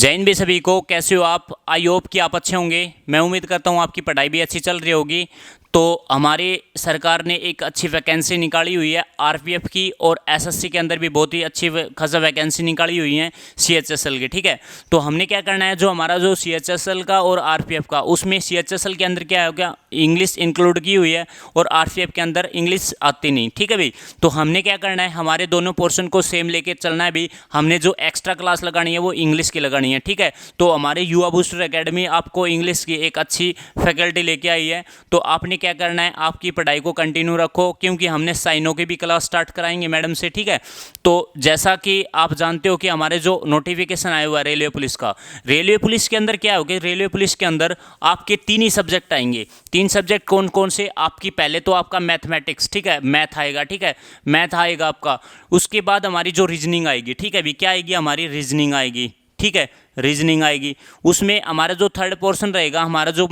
जय हिंद भी सभी को। कैसे हो आप? आई होप कि आप अच्छे होंगे। मैं उम्मीद करता हूँ आपकी पढ़ाई भी अच्छी चल रही होगी। तो हमारी सरकार ने एक अच्छी वैकेंसी निकाली हुई है आरपीएफ की, और एसएससी के अंदर भी बहुत ही अच्छी खासा वैकेंसी निकाली हुई है सीएचएसएल की। ठीक है, तो हमने क्या करना है, जो हमारा जो सीएचएसएल का और आरपीएफ का, उसमें सीएचएसएल के अंदर क्या हो गया, इंग्लिश इंक्लूड की हुई है और आरपीएफ के अंदर इंग्लिश आती नहीं। ठीक है भाई, तो हमने क्या करना है, हमारे दोनों पोर्शन को सेम लेके चलना है भाई। हमने जो एक्स्ट्रा क्लास लगानी है वो इंग्लिश की लगानी है। ठीक है, तो हमारे युवा बूस्टर एकेडमी आपको इंग्लिश की एक अच्छी फैकल्टी लेके आई है। तो आपने क्या करना है, आपकी पढ़ाई को कंटिन्यू रखो, क्योंकि हमने साइनों की भी क्लास स्टार्ट कराएंगे मैडम से। ठीक है, तो जैसा कि आप जानते हो कि हमारे जो नोटिफिकेशन आया हुआ है रेलवे पुलिस का, रेलवे पुलिस के अंदर क्या होगा, रेलवे पुलिस के अंदर आपके 3 ही सब्जेक्ट आएंगे। 3 सब्जेक्ट कौन कौन से? आपकी पहले तो आपका मैथमेटिक्स, ठीक है, मैथ आएगा। ठीक है, मैथ आएगा आपका। उसके बाद हमारी जो रीजनिंग आएगी, ठीक है भी, क्या आएगी हमारी? रीजनिंग आएगी। ठीक है, रीजनिंग आएगी। उसमें हमारा जो थर्ड पोर्शन रहेगा, हमारा जो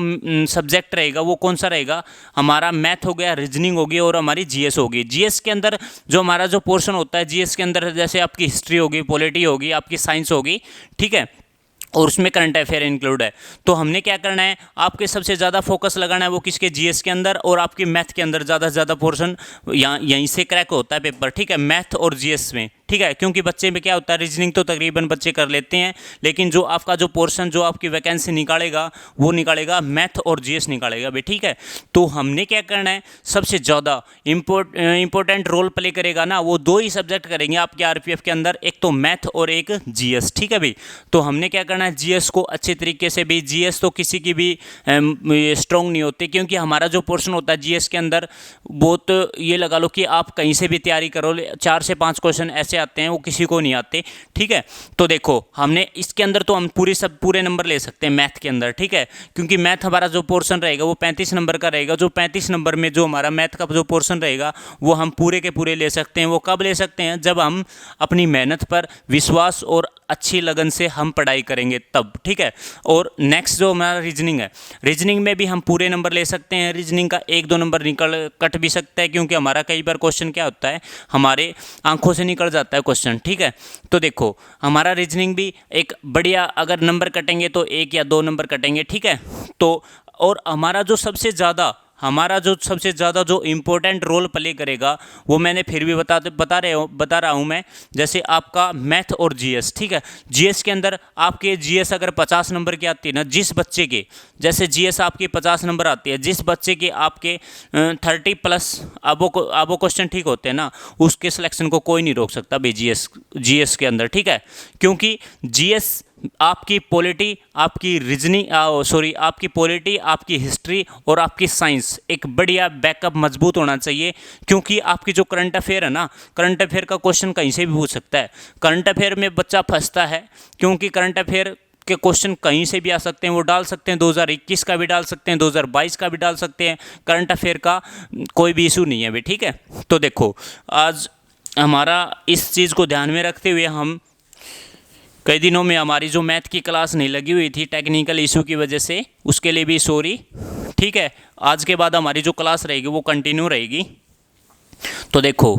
सब्जेक्ट रहेगा वो कौन सा रहेगा? हमारा मैथ हो गया, रीजनिंग होगी और हमारी जीएस होगी। जीएस के अंदर जो हमारा जो पोर्शन होता है, जीएस के अंदर जैसे आपकी हिस्ट्री होगी, पॉलिटी होगी, आपकी साइंस होगी। ठीक है, और उसमें करंट अफेयर इंक्लूड है। तो हमने क्या करना है, आपके सबसे ज़्यादा फोकस लगाना है वो किसके? जीएस के अंदर, और आपके मैथ के अंदर ज़्यादा से ज़्यादा पोर्शन यहीं से क्रैक होता है पेपर। ठीक है, मैथ और जीएस में। ठीक है, क्योंकि बच्चे में क्या होता है, रीजनिंग तो तकरीबन बच्चे कर लेते हैं, लेकिन जो आपका जो पोर्शन जो आपकी वैकेंसी निकालेगा वो निकालेगा मैथ और जीएस निकालेगा भाई। ठीक है, तो हमने क्या करना है, सबसे ज़्यादा इंपॉर्टेंट रोल प्ले करेगा ना, वो 2 ही सब्जेक्ट करेंगे आपके आरपीएफ के अंदर, एक तो मैथ और एक जीएस। ठीक है भाई, तो हमने क्या करना है, जीएस को अच्छे तरीके से भी, जीएस तो किसी की भी स्ट्रॉन्ग नहीं होती, क्योंकि हमारा जो पोर्शन होता है जीएस के अंदर, बहुत ये लगा लो कि आप कहीं से भी तैयारी करो, 4 से 5 क्वेश्चन ऐसे आते हैं वो किसी को नहीं आते। ठीक है, तो देखो हमने इसके अंदर तो हम पूरे नंबर ले सकते हैं मैथ के अंदर। ठीक है, क्योंकि मैथ हमारा जो पोर्शन रहेगा वो 35 नंबर का रहेगा। जो 35 नंबर में जो हमारा मैथ का जो पोर्शन रहेगा वो हम पूरे के पूरे ले सकते हैं। वो कब ले सकते हैं? जब हम अपनी मेहनत पर विश्वास और अच्छी लगन से हम पढ़ाई करेंगे तब। ठीक है, और नेक्स्ट जो हमारा रीजनिंग है, रीजनिंग में भी हम पूरे नंबर ले सकते हैं। रीजनिंग का 1-2 नंबर कट भी सकता है, क्योंकि हमारा कई बार क्वेश्चन क्या होता है, हमारे आंखों से निकल जाता है क्वेश्चन। ठीक है, तो देखो हमारा रीजनिंग भी एक बढ़िया, अगर नंबर कटेंगे तो 1 या 2 नंबर कटेंगे। ठीक है, तो और हमारा जो सबसे ज़्यादा जो इम्पोर्टेंट रोल प्ले करेगा वो मैंने फिर भी बता रहा हूँ मैं, जैसे आपका मैथ और जीएस। ठीक है, जीएस के अंदर आपके जीएस अगर 50 नंबर की आती है ना, जिस बच्चे के, जैसे जीएस आपकी 50 नंबर आती है, जिस बच्चे के आपके 30+ अबो क्वेश्चन ठीक होते हैं ना, उसके सिलेक्शन को कोई नहीं रोक सकता भाई जीएस के अंदर। ठीक है, क्योंकि जीएस आपकी पॉलिटी, आपकी रीजनिंग आपकी पॉलिटी, आपकी हिस्ट्री और आपकी साइंस एक बढ़िया बैकअप मजबूत होना चाहिए। क्योंकि आपकी जो करंट अफेयर है ना, करंट अफेयर का क्वेश्चन कहीं से भी पूछ सकता है। करंट अफेयर में बच्चा फंसता है, क्योंकि करंट अफेयर के क्वेश्चन कहीं से भी आ सकते हैं। वो डाल सकते हैं 2021 का भी डाल सकते हैं, 2022 का भी डाल सकते हैं। करंट अफेयर का कोई भी इशू नहीं है भाई। ठीक है, तो देखो आज हमारा इस चीज़ को ध्यान में रखते हुए, हम कई दिनों में हमारी जो मैथ की क्लास नहीं लगी हुई थी टेक्निकल इशू की वजह से, उसके लिए भी सॉरी। ठीक है, आज के बाद हमारी जो क्लास रहेगी वो कंटिन्यू रहेगी। तो देखो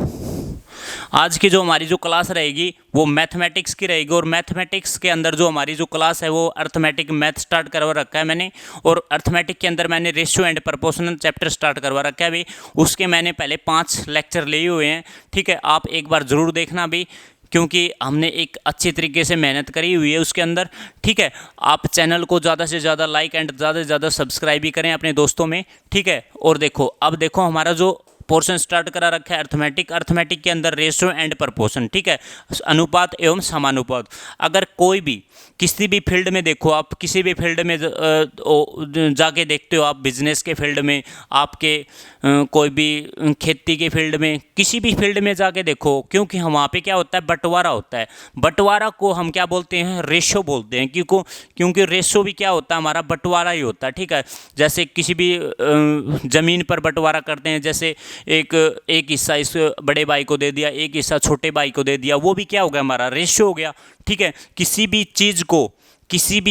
आज की जो हमारी जो क्लास रहेगी वो मैथमेटिक्स की रहेगी, और मैथमेटिक्स के अंदर जो हमारी जो क्लास है वो अर्थमेटिक मैथ स्टार्ट करवा रखा है मैंने, और अर्थमेटिक के अंदर मैंने ratio and proportional chapter start करवा रखा है भी। उसके मैंने पहले 5 लेक्चर लिए हुए हैं। ठीक है, आप एक बार ज़रूर देखना भी, क्योंकि हमने एक अच्छी तरीके से मेहनत करी हुई है उसके अंदर। ठीक है, आप चैनल को ज़्यादा से ज़्यादा लाइक एंड ज़्यादा से ज़्यादा सब्सक्राइब भी करें अपने दोस्तों में। ठीक है, और देखो अब देखो हमारा जो पोर्शन स्टार्ट करा रखा है अर्थमेटिक के अंदर रेशियो एंड प्रपोर्शन। ठीक है, अनुपात एवं समानुपात। अगर कोई भी किसी भी फील्ड में देखो, आप किसी भी फील्ड में जाके देखते हो, आप बिजनेस के फील्ड में, आपके कोई भी खेती के फील्ड में, किसी भी फील्ड में जाके देखो, क्योंकि हम वहाँ पे क्या होता है, बंटवारा होता है। बंटवारा को हम क्या बोलते हैं? रेशो बोलते हैं। क्योंकि रेशो भी क्या होता है, हमारा बंटवारा ही होता है। ठीक है, जैसे किसी भी ज़मीन पर बंटवारा करते हैं, जैसे एक हिस्सा इस बड़े भाई को दे दिया, एक हिस्सा छोटे भाई को दे दिया, वो भी क्या हो गया, हमारा रेशियो हो गया। ठीक है, किसी भी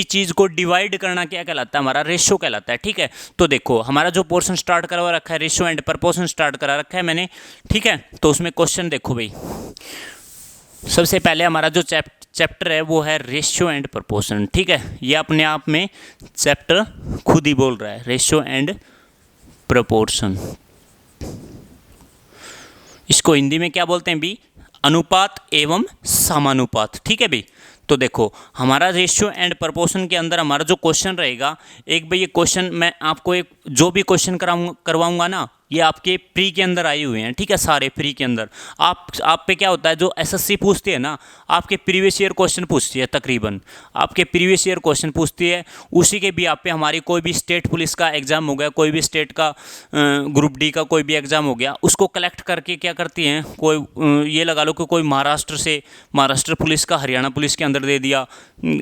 चीज़ को डिवाइड करना क्या कहलाता है? हमारा रेशियो कहलाता है। ठीक है, तो देखो हमारा जो पोर्शन स्टार्ट करवा रखा है, रेशियो एंड प्रपोर्शन स्टार्ट करा रखा है मैंने। ठीक है, तो उसमें क्वेश्चन देखो भाई, सबसे पहले हमारा जो चैप्टर है वो है रेशियो एंड प्रपोर्शन। ठीक है, ये अपने आप में चैप्टर खुद ही बोल रहा है, रेशियो एंड प्रपोर्शन। इसको हिंदी में क्या बोलते हैं भी? अनुपात एवं समानुपात। ठीक है भाई, तो देखो हमारा रेशियो एंड प्रपोर्शन के अंदर हमारा जो क्वेश्चन रहेगा, एक भाई ये क्वेश्चन मैं आपको एक जो भी क्वेश्चन करवाऊंगा ना, ये आपके प्री के अंदर आए हुए हैं। ठीक है, सारे प्री के अंदर आप पे क्या होता है, जो एसएससी पूछती है ना, आपके प्रीवियस ईयर क्वेश्चन पूछती है, तकरीबन आपके प्रीवियस ईयर क्वेश्चन पूछती है। उसी के भी आप पे हमारी कोई भी स्टेट पुलिस का एग्ज़ाम हो गया, कोई भी स्टेट का ग्रुप डी का कोई भी एग्ज़ाम हो गया, उसको कलेक्ट करके क्या करती हैं, कोई ये लगा लो कि कोई महाराष्ट्र पुलिस का हरियाणा पुलिस के अंदर दे दिया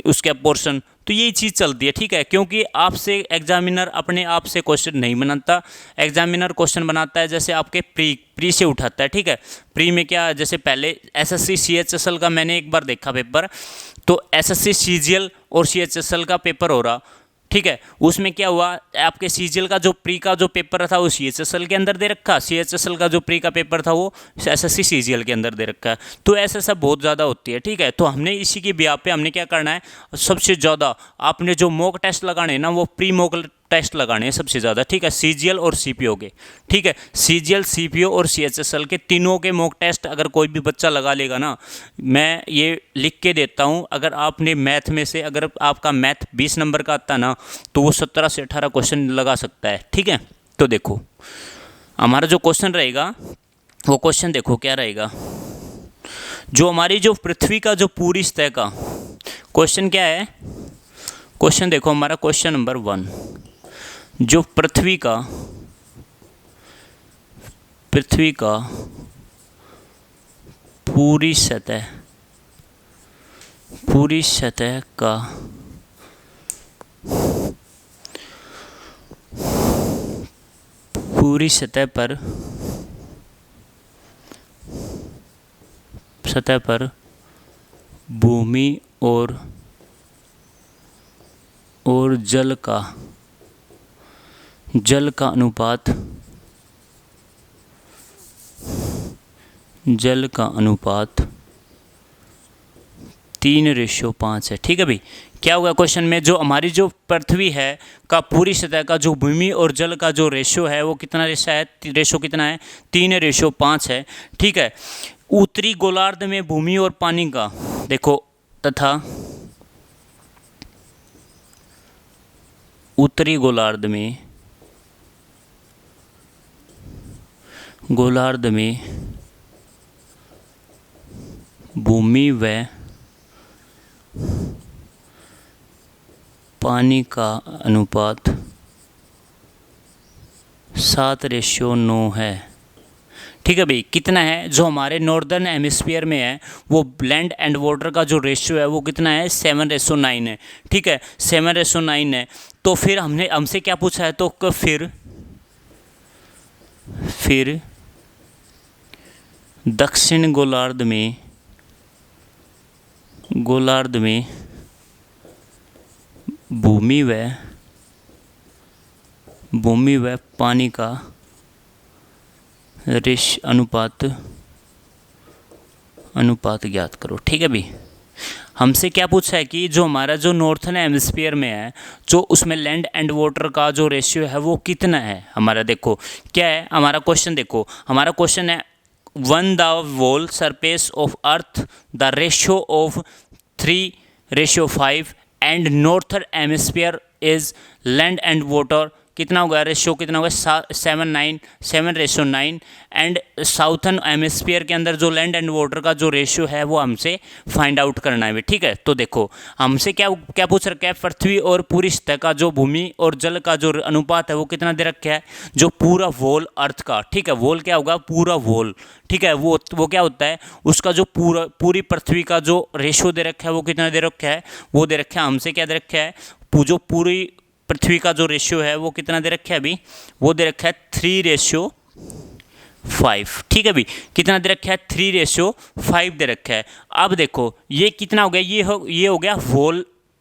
उसका पोर्शन, तो यही चीज़ चलती है। ठीक है, क्योंकि आपसे एग्जामिनर अपने आप से क्वेश्चन नहीं बनाता, एग्जामिनर क्वेश्चन बनाता है जैसे आपके प्री से उठाता है। ठीक है, प्री में क्या, जैसे पहले एसएससी सीएचएसएल का मैंने एक बार देखा पेपर, तो एसएससी सीजीएल और सीएचएसएल का पेपर हो रहा। ठीक है, उसमें क्या हुआ, आपके सीजीएल का जो प्री का जो पेपर था वो सीएचएसएल के अंदर दे रखा, सीएचएसएल का जो प्री का पेपर था वो एसएससी सीजीएल के अंदर दे रखा है। तो ऐसा सब बहुत ज़्यादा होती है। ठीक है, तो हमने इसी की ब्याह पे हमने क्या करना है, सबसे ज़्यादा आपने जो मॉक टेस्ट लगाने हैं ना, वो प्री मॉक टेस्ट लगाने हैं सबसे ज़्यादा। ठीक है, सीजीएल और सीपीओ के। ठीक है, सीजीएल, सीपीओ और सीएचएसएल के तीनों के मॉक टेस्ट अगर कोई भी बच्चा लगा लेगा ना, मैं ये लिख के देता हूँ, अगर आपने मैथ में से अगर आपका मैथ 20 नंबर का आता ना, तो वो 17 से 18 क्वेश्चन लगा सकता है। ठीक है, तो देखो हमारा जो क्वेश्चन रहेगा, वो क्वेश्चन देखो क्या रहेगा, जो हमारी जो पृथ्वी का जो पूरी सतह का क्वेश्चन क्या है, क्वेश्चन देखो हमारा क्वेश्चन नंबर 1, जो पृथ्वी का पूरी सतह का पूरी सतह पर भूमि और जल का अनुपात 3:5 है। ठीक है भाई, क्या होगा क्वेश्चन में, जो हमारी जो पृथ्वी है का पूरी सतह का जो भूमि और जल का जो रेशियो है वो कितना रेशियो कितना है, 3:5 है। ठीक है, उत्तरी गोलार्ध में भूमि और पानी का देखो, तथा उत्तरी गोलार्ध में भूमि व पानी का अनुपात 7:9 है। ठीक है भाई, कितना है, जो हमारे नॉर्दर्न हेमिस्फीयर में है वो लैंड एंड वाटर का जो रेशियो है वो कितना है, 7:9 है। ठीक है, 7:9 है। तो फिर हमसे क्या पूछा है, तो फिर दक्षिण गोलार्ध में भूमि व पानी का अनुपात ज्ञात करो। ठीक है भाई, हमसे क्या पूछा है कि जो हमारा जो नॉर्थन हेमिस्फीयर में है, जो उसमें लैंड एंड वाटर का जो रेशियो है वो कितना है हमारा। देखो क्या है हमारा क्वेश्चन, देखो हमारा क्वेश्चन है, on the whole surface of earth the ratio of 3:5 and northern hemisphere is land and water कितना होगा, रेशियो कितना होगा, 7:9 एंड साउथर्न हेमिस्फीयर के अंदर जो लैंड एंड वाटर का जो रेशियो है वो हमसे फाइंड आउट करना है। ठीक है, तो देखो हमसे क्या पूछ रखा है, पृथ्वी और पूरी सतह का जो भूमि और जल का जो अनुपात है वो कितना दे रखा है, जो पूरा वोल अर्थ का। ठीक है, वोल क्या होगा, पूरा वोल। ठीक है, वो क्या होता है, उसका जो पूरी पृथ्वी का जो रेशियो दे रखा है वो कितना दे रखा है, वो दे रखा है हमसे क्या दे रखा है, जो पूरी पृथ्वी का जो रेशियो है वो कितना दे रखा है अभी, वो दे रखा है 3:5। ठीक है अभी कितना दे रखा है, 3:5 दे रखा है। अब देखो ये कितना हो गया, ये हो गया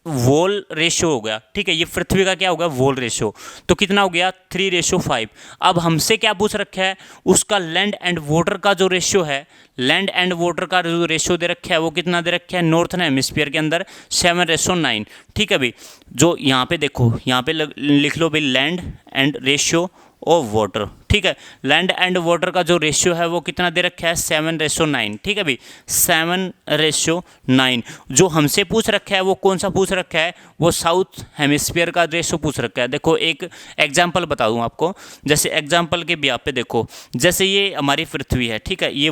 वॉल रेशियो हो गया, ठीक है, ये पृथ्वी का क्या होगा, वॉल रेशियो, तो कितना हो गया 3:5। अब हमसे क्या पूछ रखा है, उसका लैंड एंड वाटर का जो रेशियो है, लैंड एंड वाटर का जो रेशियो दे रखा है वो कितना दे रखा है नॉर्थन हेमिस्फीयर के अंदर 7:9, ठीक है भाई। जो यहाँ पे देखो, यहाँ पे लिख लो भाई land and ratio of water, ठीक है, लैंड एंड वाटर का जो रेशियो है वो कितना दे रखा है 7:9, ठीक है भाई, 7:9। जो हमसे पूछ रखा है वो कौन सा पूछ रखा है, वो साउथ हेमिस्फीयर का रेशियो पूछ रखा है। देखो एक एग्जांपल बता दूं आपको, जैसे एग्जांपल के भी आप पे देखो, जैसे ये हमारी पृथ्वी है, ठीक है, ये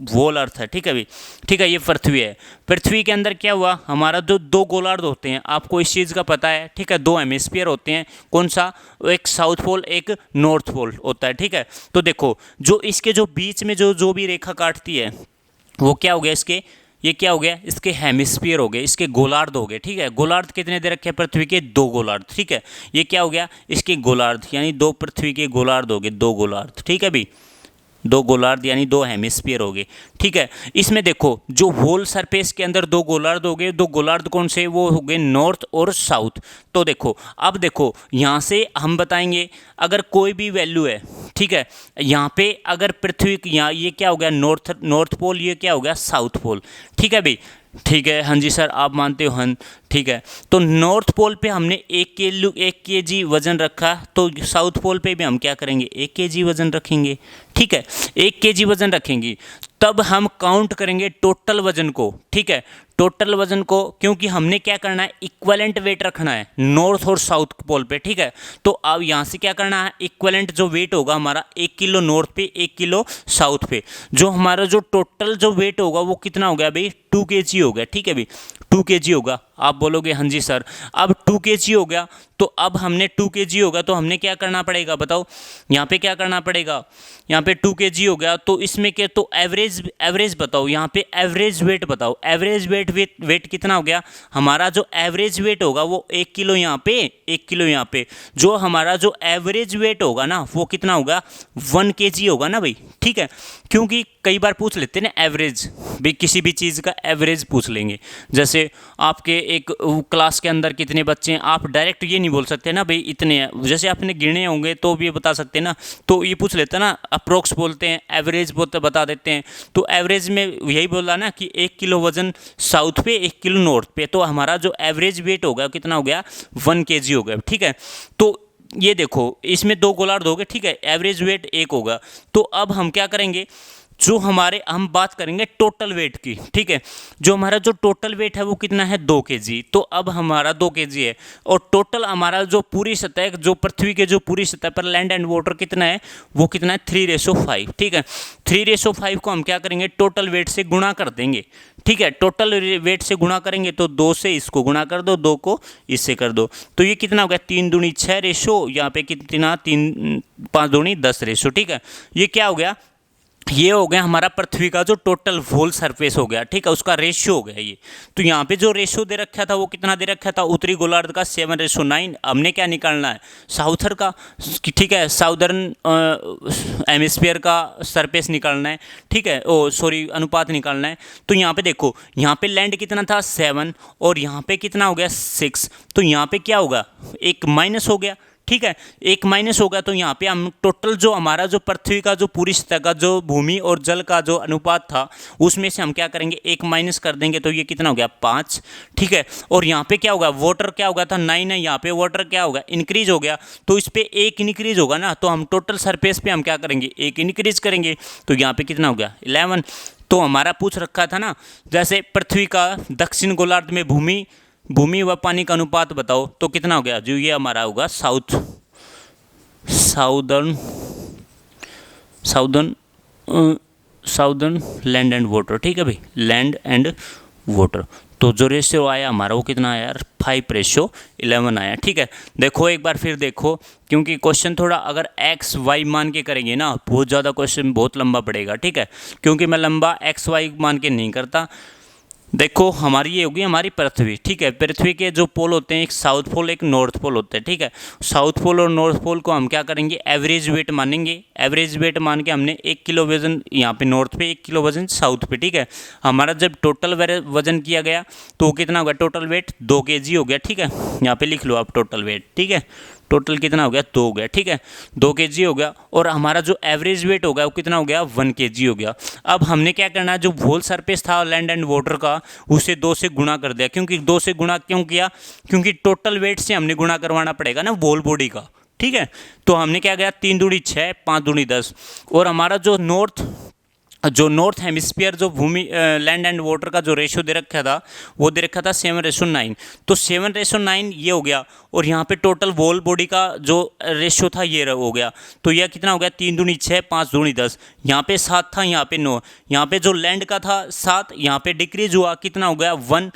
वोल अर्थ है, ठीक है भाई, ठीक है, ये पृथ्वी है। पृथ्वी के अंदर क्या हुआ, हमारा जो दो गोलार्ध होते हैं, आपको इस चीज़ का पता है, ठीक है, दो हेमिस्फीयर होते हैं, कौन सा, एक साउथ पोल एक नॉर्थ पोल होता है, ठीक है। तो देखो जो इसके जो बीच में जो भी रेखा काटती है वो क्या हो गया, इसके ये क्या हो गया, इसके हेमिस्फीयर हो गए, इसके गोलार्ध हो गए, ठीक है। गोलार्ध कितने दे रखे हैं पृथ्वी के, 2 गोलार्ध, ठीक है, ये क्या हो गया, इसके गोलार्ध, यानी 2 पृथ्वी के गोलार्ध हो गए, 2 गोलार्ध, ठीक है भाई, 2 गोलार्ध यानी 2 हेमिस्फीयर हो गए, ठीक है। इसमें देखो जो होल सरफेस के अंदर 2 गोलार्ध हो गए, 2 गोलार्ध कौन से, वो हो गए नॉर्थ और साउथ। तो देखो अब देखो यहाँ से हम बताएंगे अगर कोई भी वैल्यू है, ठीक है, यहाँ पे अगर पृथ्वी यहाँ ये क्या हो गया नॉर्थ पोल, ये क्या हो गया साउथ पोल, ठीक है भाई, ठीक है, हाँ जी सर आप मानते हो, हाँ ठीक है। तो नॉर्थ पोल पे हमने 1 kg वजन रखा, तो साउथ पोल पे भी हम क्या करेंगे 1 kg वजन रखेंगे, ठीक है, 1 kg वजन रखेंगे। तब हम काउंट करेंगे टोटल वजन को, ठीक है, टोटल वजन को, क्योंकि हमने क्या करना है इक्वलेंट वेट रखना है नॉर्थ और साउथ पोल पे, ठीक है। तो अब यहाँ से क्या करना है, इक्वलेंट जो वेट होगा हमारा 1 किलो नॉर्थ पे 1 किलो साउथ पे, जो हमारा जो टोटल जो वेट होगा वो कितना हो गया भाई 2 kg हो गया, ठीक है भाई 2 kg होगा। आप बोलोगे हाँ जी सर, अब 2 kg हो गया, तो अब हमने 2 kg होगा तो हमने क्या करना पड़ेगा बताओ, यहाँ पे क्या करना पड़ेगा, यहाँ पे 2 kg हो गया, तो इसमें क्या, तो एवरेज बताओ, यहाँ पे एवरेज वेट बताओ, एवरेज वेट कितना हो गया, हमारा जो एवरेज वेट होगा वो 1 किलो यहाँ पे 1 किलो यहाँ पे, जो हमारा जो एवरेज वेट होगा ना वो कितना होगा 1 kg होगा ना भाई, ठीक है। क्योंकि कई बार पूछ लेते हैं ना एवरेज, भाई किसी भी चीज़ का एवरेज पूछ लेंगे, जैसे आपके एक क्लास के अंदर कितने बच्चे हैं, आप डायरेक्ट ये नहीं बोल सकते ना भाई इतने हैं, जैसे आपने गिने होंगे तो भी बता सकते हैं ना, तो ये पूछ लेते हैं ना, अप्रोक्स बोलते हैं, एवरेज बोलते बता देते हैं। तो एवरेज में यही बोला ना कि 1 किलो वजन साउथ पे 1 किलो नॉर्थ पे, तो हमारा जो एवरेज वेट होगा कितना हो गया 1 kg हो गया, ठीक है। तो ये देखो इसमें 2 गोलार्ध हो गए, ठीक है, एवरेज वेट 1 होगा। तो अब हम क्या करेंगे, जो हमारे हम बात करेंगे टोटल वेट की, ठीक है, जो हमारा जो टोटल वेट है वो कितना है 2 kg, तो अब हमारा 2 kg है, और टोटल हमारा जो पूरी सतह, जो पृथ्वी के जो पूरी सतह पर लैंड एंड वाटर कितना है वो कितना है 3:5, ठीक है। 3:5 को हम क्या करेंगे टोटल वेट से गुणा कर देंगे, ठीक है, टोटल वेट से गुणा करेंगे तो 2 से इसको गुणा कर दो, 2 को इससे कर दो, तो ये कितना हो गया 3 दूनी 6 रेशो, यहाँ पे कितना 3 5 दूनी 10 रेशो, ठीक है। ये क्या हो गया, ये हो गया हमारा पृथ्वी का जो टोटल होल सरफेस हो गया, ठीक है, उसका रेशियो हो गया ये। तो यहाँ पे जो रेशियो दे रखा था वो कितना दे रखा था, उत्तरी गोलार्ध का 7:9, हमने क्या निकालना है साउथर का, ठीक है, साउदर्न हेमिस्फीयर का सरफेस निकालना है, ठीक है, ओ सॉरी अनुपात निकालना है। तो यहाँ पे देखो, यहाँ पे लैंड कितना था 7 और यहाँ पे कितना हो गया 6, तो यहाँ पे क्या होगा एक माइनस हो गया, ठीक है, एक माइनस होगा, तो यहाँ पे हम टोटल जो हमारा जो पृथ्वी का जो पूरी सतह का जो भूमि और जल का जो अनुपात था उसमें से हम क्या करेंगे एक माइनस कर देंगे, तो ये कितना हो गया 5, ठीक है। और यहाँ पे क्या होगा, वाटर क्या होगा था 9 है, यहाँ पे वाटर क्या होगा इंक्रीज हो गया, तो इस पर 1 इंक्रीज होगा ना, तो हम टोटल सरफेस पे हम क्या करेंगे 1 इंक्रीज करेंगे, तो यहाँ पे कितना हो गया 11। तो हमारा पूछ रखा था ना, जैसे पृथ्वी का दक्षिण गोलार्ध में भूमि व पानी का अनुपात बताओ, तो कितना हो गया, जो ये हमारा होगा साउदर्न लैंड एंड वाटर, ठीक है भाई, लैंड एंड वाटर। तो जो रेशियो आया हमारा वो कितना आया यार 5:11 आया, ठीक है। देखो एक बार फिर देखो, क्योंकि क्वेश्चन थोड़ा अगर x y मान के करेंगे ना बहुत ज़्यादा क्वेश्चन बहुत लंबा पड़ेगा, ठीक है, क्योंकि मैं लंबा x y मान के नहीं करता। देखो हमारी ये होगी हमारी पृथ्वी, ठीक है। पृथ्वी के जो पोल होते हैं, एक साउथ पोल एक नॉर्थ पोल होता है, ठीक है। साउथ पोल और नॉर्थ पोल को हम क्या करेंगे, एवरेज वेट मानेंगे। एवरेज वेट मान के हमने 1 किलो वजन यहाँ पे नॉर्थ पे, 1 किलो वजन साउथ पे, ठीक है। हमारा जब टोटल वजन किया गया तो कितना हो गया, टोटल वेट 2 kg हो गया, ठीक है। यहाँ पे लिख लो आप टोटल वेट, ठीक है। टोटल कितना हो गया, 2 हो गया, ठीक है। 2 kg हो गया। और हमारा जो एवरेज वेट हो गया वो कितना हो गया, 1 kg हो गया। अब हमने क्या करना है, जो होल सरफेस था लैंड एंड वाटर का, उसे 2 से गुणा कर दिया। क्योंकि 2 से गुणा क्यों किया, क्योंकि टोटल वेट से हमने गुणा करवाना पड़ेगा ना होल बॉडी का, ठीक है। तो हमने क्या किया, 3 दूनी 6, 5 दूनी 10। और हमारा जो नॉर्थ हेमिस्फीयर जो भूमि लैंड एंड वाटर का जो रेशियो दे रखा था, वो दे रखा था 7:9। तो 7:9 ये हो गया। और यहाँ पे टोटल वॉल बॉडी का जो रेशियो था ये हो गया। तो यह कितना हो गया, 3 दूनी 6, 5 दूनी 10। यहाँ पे 7 था, यहाँ पे 9। यहाँ पे जो लैंड का था 7, यहाँ पे डिक्रीज हुआ, कितना हो गया, 1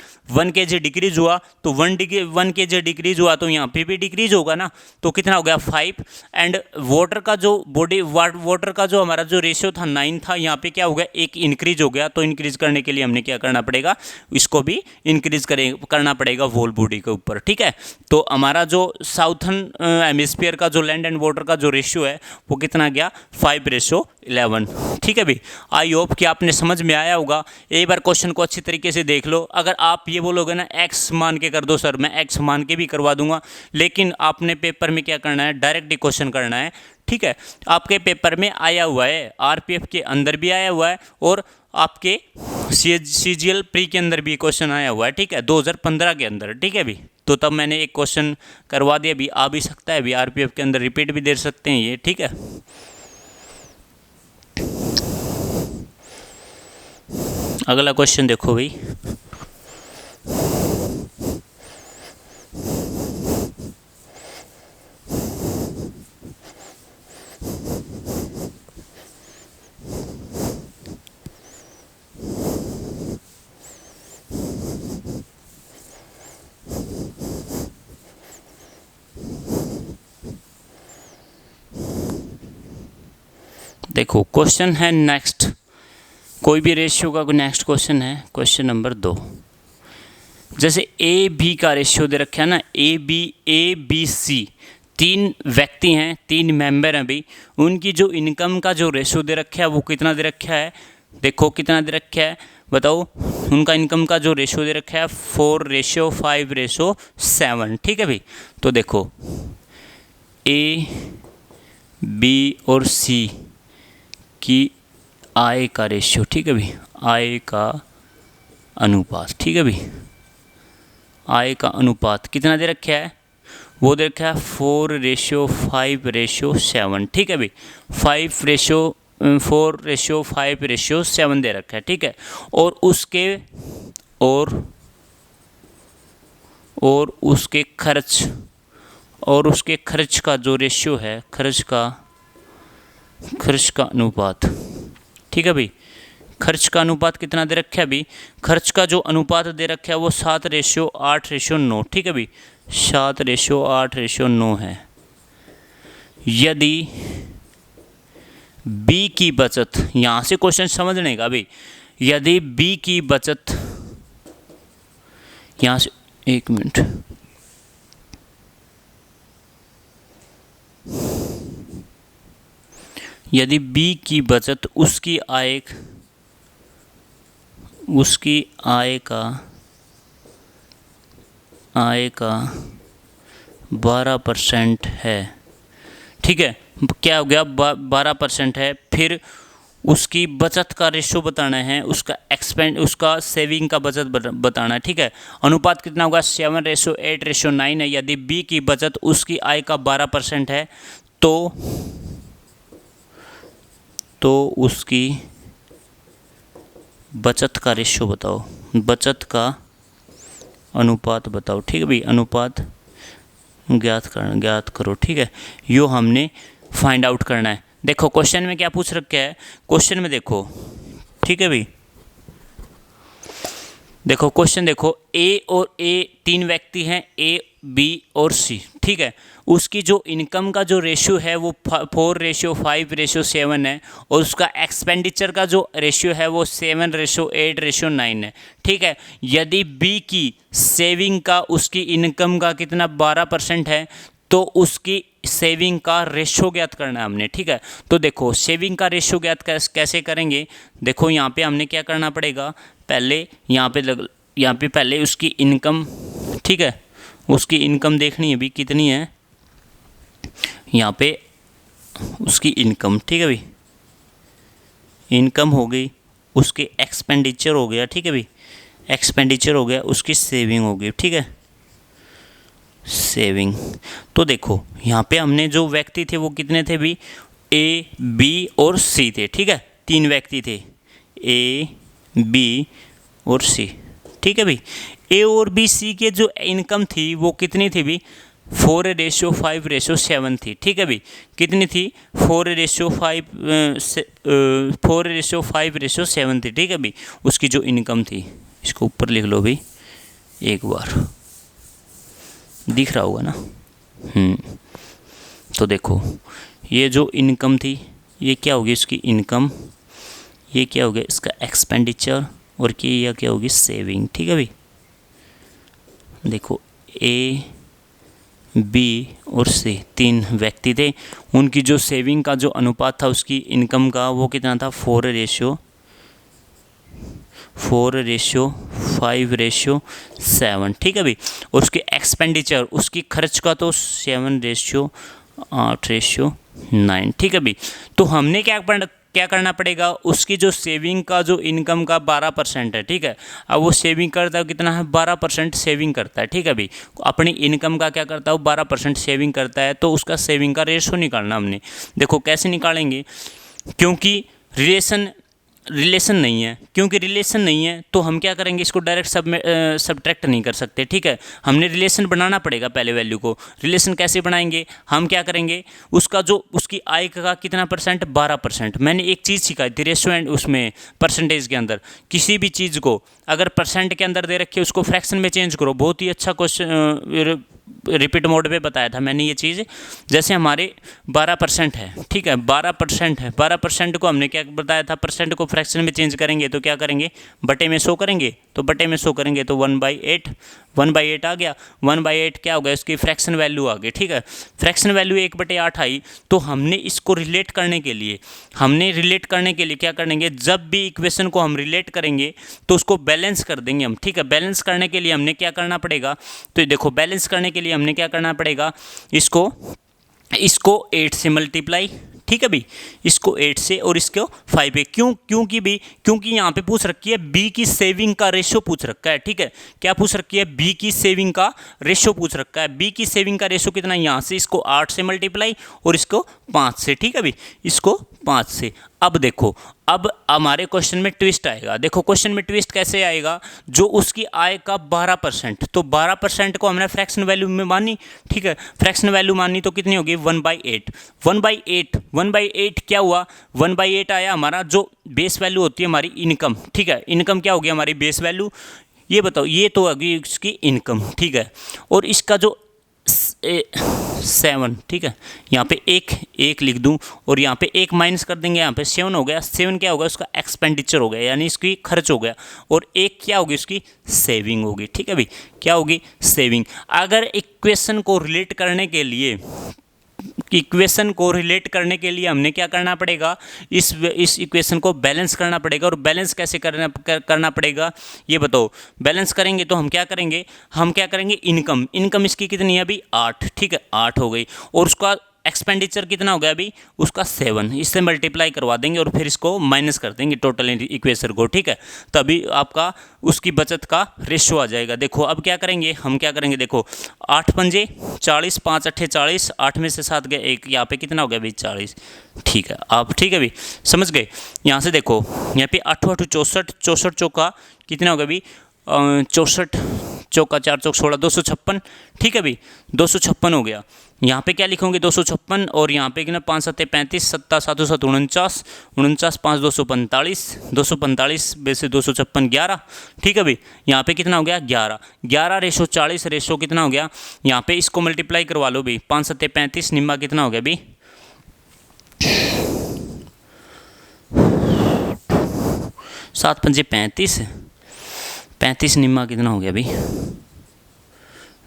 kg डिक्रीज हुआ। तो 1 kg डिक्रीज हुआ तो यहाँ पे भी डिक्रीज होगा ना, तो कितना हो गया, 5। एंड वाटर का जो वाटर का जो हमारा जो रेशियो था 9 था, यहाँ पे क्या हो गया, 1 इंक्रीज हो गया। तो इंक्रीज करने के लिए हमने क्या करना पड़ेगा, इसको भी इंक्रीज करना पड़ेगा वॉल बॉडी के ऊपर, ठीक है। तो हमारा जो साउथर्न हेमिस्फीयर का जो लैंड एंड वाटर का जो रेशियो है वो कितना गया, 5:11, ठीक है भाई। आई होप कि आपने समझ में आया होगा। एक बार क्वेश्चन को अच्छी तरीके से देख लो। अगर आप ये बोलोगे ना एक्स मान के कर दो सर, मैं एक्स मान के भी करवा दूंगा, लेकिन आपने पेपर में क्या करना है, डायरेक्ट क्वेश्चन करना है, ठीक है। आपके पेपर में आया हुआ है, आरपीएफ के अंदर भी आया हुआ है और आपके सीजीएल प्री के अंदर भी क्वेश्चन आया हुआ है, ठीक है, 2015 के अंदर, ठीक है भी। तो तब मैंने एक क्वेश्चन करवा दिया, भी आ भी सकता है भी, आरपीएफ के अंदर रिपीट भी दे सकते हैं ये, ठीक है। अगला क्वेश्चन देखो भाई, देखो क्वेश्चन है नेक्स्ट, कोई भी रेशियो का कोई नेक्स्ट क्वेश्चन है, क्वेश्चन नंबर 2। जैसे ए बी का रेशियो दे रखा है ना, ए बी सी, 3 व्यक्ति हैं, 3 मेंबर हैं भाई। उनकी जो इनकम का जो रेशियो दे रखा है वो कितना दे रखा है, देखो कितना दे रखा है, बताओ। उनका इनकम का जो रेशियो दे रखा है 4:5:7, ठीक है भाई। तो देखो ए बी और सी की आय का रेशियो, ठीक है भाई, आय का अनुपात, ठीक है भाई। आय का अनुपात कितना दे रखा है, वो दे रखा है 4:5:7, ठीक है भाई। 4:5:7 दे रखा है, ठीक है। और उसके खर्च का जो रेशियो है, खर्च का अनुपात, ठीक है भाई। खर्च का अनुपात कितना दे रखा है भाई, खर्च का जो अनुपात दे रखा है वो 7:8:9, ठीक है भाई। 7:8:9 है। यदि बी की बचत, यहाँ से क्वेश्चन समझने का भाई, यदि बी की बचत, यहाँ से 1 मिनट, यदि बी की बचत उसकी आय का 12% है, ठीक है। क्या हो गया, 12% है। फिर उसकी बचत का रेशो बताना है, उसका सेविंग का बचत बताना है, ठीक है। अनुपात कितना होगा, 7:8:9 है। यदि बी की बचत उसकी आय का 12% है तो उसकी बचत का रेशियो बताओ, बचत का अनुपात बताओ, ठीक है भाई। अनुपात ज्ञात करो, ठीक है। यो हमने फाइंड आउट करना है। देखो क्वेश्चन में क्या पूछ रखा है, क्वेश्चन में देखो, ठीक है भाई। देखो क्वेश्चन देखो, ए 3 व्यक्ति हैं, ए बी और सी, ठीक है। उसकी जो इनकम का जो रेशियो है वो 4:5:7 है, और उसका एक्सपेंडिचर का जो रेशियो है वो 7:8:9 है। ठीक है, यदि बी की सेविंग का उसकी इनकम का कितना 12% है, तो उसकी सेविंग का रेशो ज्ञात करना है हमने। ठीक है, तो देखो सेविंग का रेशो ज्ञात कैसे करेंगे। देखो यहाँ पे हमने क्या करना पड़ेगा, पहले यहाँ पे पहले उसकी इनकम, ठीक है, उसकी इनकम देखनी है भी कितनी है, यहाँ पे उसकी इनकम, ठीक है भाई, इनकम हो गई, उसके एक्सपेंडिचर हो गया, ठीक है भाई, एक्सपेंडिचर हो गया, उसकी सेविंग हो गई, ठीक है, सेविंग। तो देखो यहाँ पे हमने जो व्यक्ति थे वो कितने थे भी, ए बी और सी थे। ठीक है, 3 व्यक्ति थे, ए बी और सी। ठीक है भाई, ए और बी सी के जो इनकम थी वो कितनी थी भी, 4:5:7 थी। ठीक है भाई, कितनी थी, 4:5:7 थी। ठीक है भाई, उसकी जो इनकम थी, इसको ऊपर लिख लो भाई एक बार, दिख रहा होगा ना। तो देखो ये जो इनकम थी ये क्या होगी, इसकी इनकम, ये क्या हो गया इसका एक्सपेंडिचर, और ये क्या होगी सेविंग। ठीक है भाई, देखो ए बी और सी 3 व्यक्ति थे, उनकी जो सेविंग का जो अनुपात था उसकी इनकम का वो कितना था, 4:5:7। ठीक है भाई, और उसके एक्सपेंडिचर, उसकी खर्च का तो 7:8:9। ठीक है भाई, तो हमने क्या करना पड़ेगा, उसकी जो सेविंग का जो इनकम का 12% है। ठीक है, अब वो सेविंग करता है कितना है, 12% सेविंग करता है। ठीक है भाई, अपनी इनकम का क्या करता है, वो 12% सेविंग करता है, तो उसका सेविंग का रेशो निकालना हमने। देखो कैसे निकालेंगे, क्योंकि रिलेशन नहीं है, तो हम क्या करेंगे, इसको डायरेक्ट सब्ट्रैक्ट नहीं कर सकते। ठीक है, हमने रिलेशन बनाना पड़ेगा पहले वैल्यू को। रिलेशन कैसे बनाएंगे, हम क्या करेंगे, उसकी आय का कितना परसेंट, 12%। मैंने एक चीज़ सिखाई थी रेशो एंड उसमें परसेंटेज के अंदर, किसी भी चीज़ को अगर परसेंट के अंदर दे रखी है उसको फ्रैक्शन में चेंज करो। बहुत ही अच्छा क्वेश्चन रिपीट मोड पे बताया था मैंने ये चीज़। जैसे हमारे 12% है, ठीक है, 12% है, 12% को हमने क्या बताया था, परसेंट को फ्रैक्शन में चेंज करेंगे तो क्या करेंगे, बटे में 100 करेंगे, तो बटे में 100 करेंगे तो 1/8 आ गया। 1/8 क्या हो गया, उसकी फ्रैक्शन वैल्यू आ गई। ठीक है, फ्रैक्शन वैल्यू 1/8 आई। तो हमने इसको रिलेट करने के लिए क्या करेंगे, जब भी इक्वेशन को हम रिलेट करेंगे तो उसको बैलेंस कर देंगे हम। ठीक है, बैलेंस करने के लिए हमने क्या करना पड़ेगा, तो देखो बैलेंस करने के लिए हमने क्या करना पड़ेगा, इसको 8 से मल्टीप्लाई, ठीक है भाई, इसको 8 से और इसको 5 है। क्योंकि यहाँ पे पूछ रखी है बी की सेविंग का रेशो पूछ रखा है। ठीक है, क्या पूछ रखी है, बी की सेविंग का रेशो पूछ रखा है। बी की सेविंग का रेशो कितना है, यहाँ से इसको 8 से मल्टीप्लाई और इसको 5 से। ठीक है भाई, इसको 5 से। अब देखो, अब हमारे क्वेश्चन में ट्विस्ट आएगा। देखो क्वेश्चन में ट्विस्ट कैसे आएगा, जो उसकी आय का 12%, तो 12% को हमने फ्रैक्शन वैल्यू में मानी। ठीक है, फ्रैक्शन वैल्यू मानी तो कितनी होगी, 1/8। 1/8 क्या हुआ, 1/8 आया हमारा, जो बेस वैल्यू होती है हमारी इनकम। ठीक है, इनकम क्या होगी हमारी बेस वैल्यू, ये बताओ, ये तो होगी इसकी इनकम। ठीक है, और इसका जो 7, ठीक है, यहाँ पे एक लिख दूँ और यहाँ पे 1 माइनस कर देंगे, यहाँ पे 7 हो गया। 7 क्या होगा, उसका एक्सपेंडिचर हो गया, यानी इसकी खर्च हो गया, और 1 क्या होगी, उसकी सेविंग होगी। ठीक है भाई, क्या होगी, सेविंग। अगर इक्वेशन को रिलेट करने के लिए हमने क्या करना पड़ेगा, इस इक्वेशन को बैलेंस करना पड़ेगा। और बैलेंस कैसे करना पड़ेगा, ये बताओ। बैलेंस करेंगे तो हम क्या करेंगे, इनकम इसकी कितनी है अभी, 8। ठीक है, 8 हो गई, और उसका एक्सपेंडिचर कितना हो गया अभी, उसका 7। इससे मल्टीप्लाई करवा देंगे और फिर इसको माइनस कर देंगे टोटल इक्वेशन को। ठीक है, तभी आपका उसकी बचत का रेशो आ जाएगा। देखो अब क्या करेंगे, देखो 8 पंजे 40, 5 अट्ठे 40, 8 में से 7 गए 1, यहाँ पे कितना हो गया भाई, 40। ठीक है, आप ठीक है भाई, समझ गए। यहाँ से देखो, यहाँ पे 8 8 64, 64 चौका कितना होगा भाई, 64 चौका 4 चौक 16, 256। ठीक है भाई, 256 हो गया। यहाँ पे क्या लिखोगे 256, और यहाँ पे कितना 5 7 35, 7 7 7 49, 49 5 245, 245 वैसे 256 11। ठीक है भाई, यहाँ पे कितना हो गया 11, 11 रेशो 40 रेशो कितना हो गया, यहाँ पे इसको मल्टीप्लाई करवा लो भाई, 5 7 35 निम्मा कितना हो गया भाई 7 5 35, 35 निम्मा कितना हो गया भाई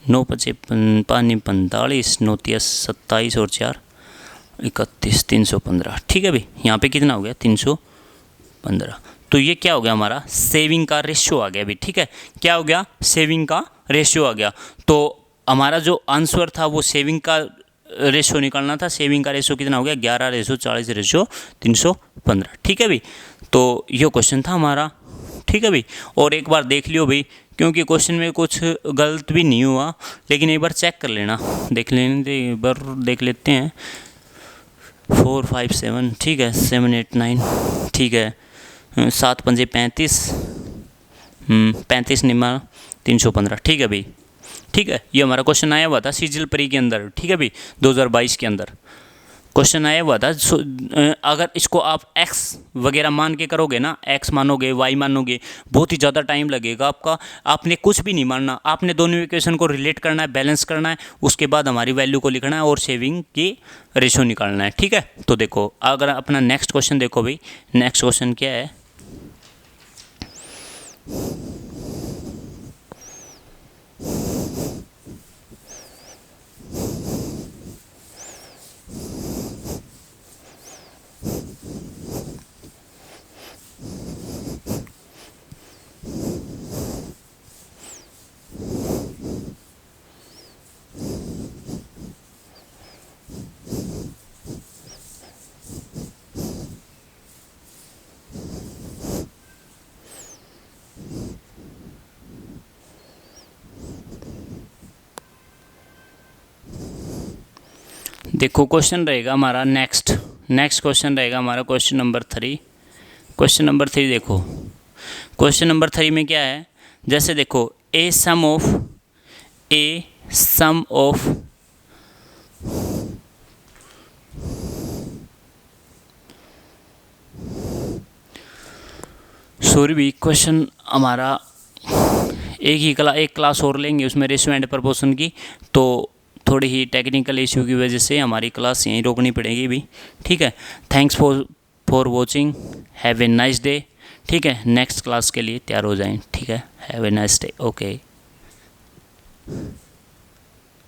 9 5 5 45, 9 27 और 4 31, 315। ठीक है भाई, यहाँ पे कितना हो गया 315। तो ये क्या हो गया हमारा सेविंग का रेशियो आ गया भाई। ठीक है, क्या हो गया सेविंग का रेशियो आ गया। तो हमारा जो आंसर था वो सेविंग का रेशियो निकालना था। सेविंग का रेशियो कितना हो गया 11 रेशियो 40 रेशियो 315। ठीक है भाई, तो ये क्वेश्चन था हमारा। ठीक है भाई, और एक बार देख लियो भाई, क्योंकि क्वेश्चन में कुछ गलत भी नहीं हुआ, लेकिन एक बार चेक कर लेना, देख लेते हैं 4 5 7। ठीक है, 7 8 9। ठीक है, 7 5 35, 35 निम्मा 315। ठीक है भाई, ठीक है, ये हमारा क्वेश्चन आया हुआ था सीजल परी के अंदर। ठीक है भाई, 2022 के अंदर क्वेश्चन आया हुआ था। अगर इसको आप x वगैरह मान के करोगे ना, x मानोगे y मानोगे, बहुत ही ज़्यादा टाइम लगेगा आपका। आपने कुछ भी नहीं मानना, आपने दोनों इक्वेशन को रिलेट करना है, बैलेंस करना है, उसके बाद हमारी वैल्यू को लिखना है और सेविंग की रेशो निकालना है। ठीक है, तो देखो अगर अपना नेक्स्ट क्वेश्चन देखो भाई, नेक्स्ट क्वेश्चन क्या है, देखो क्वेश्चन रहेगा हमारा नेक्स्ट क्वेश्चन रहेगा हमारा क्वेश्चन नंबर 3। क्वेश्चन नंबर 3 देखो, क्वेश्चन नंबर 3 में क्या है, जैसे देखो ए सम ऑफ सॉरी भी क्वेश्चन हमारा एक क्लास और लेंगे उसमें रेशियो एंड प्रपोर्शन की, तो थोड़ी ही टेक्निकल इश्यू की वजह से हमारी क्लास यहीं रोकनी पड़ेगी भी। ठीक है, thanks for watching, have a nice day. ठीक है, नेक्स्ट क्लास के लिए तैयार हो जाएं। ठीक है, have a nice day, okay.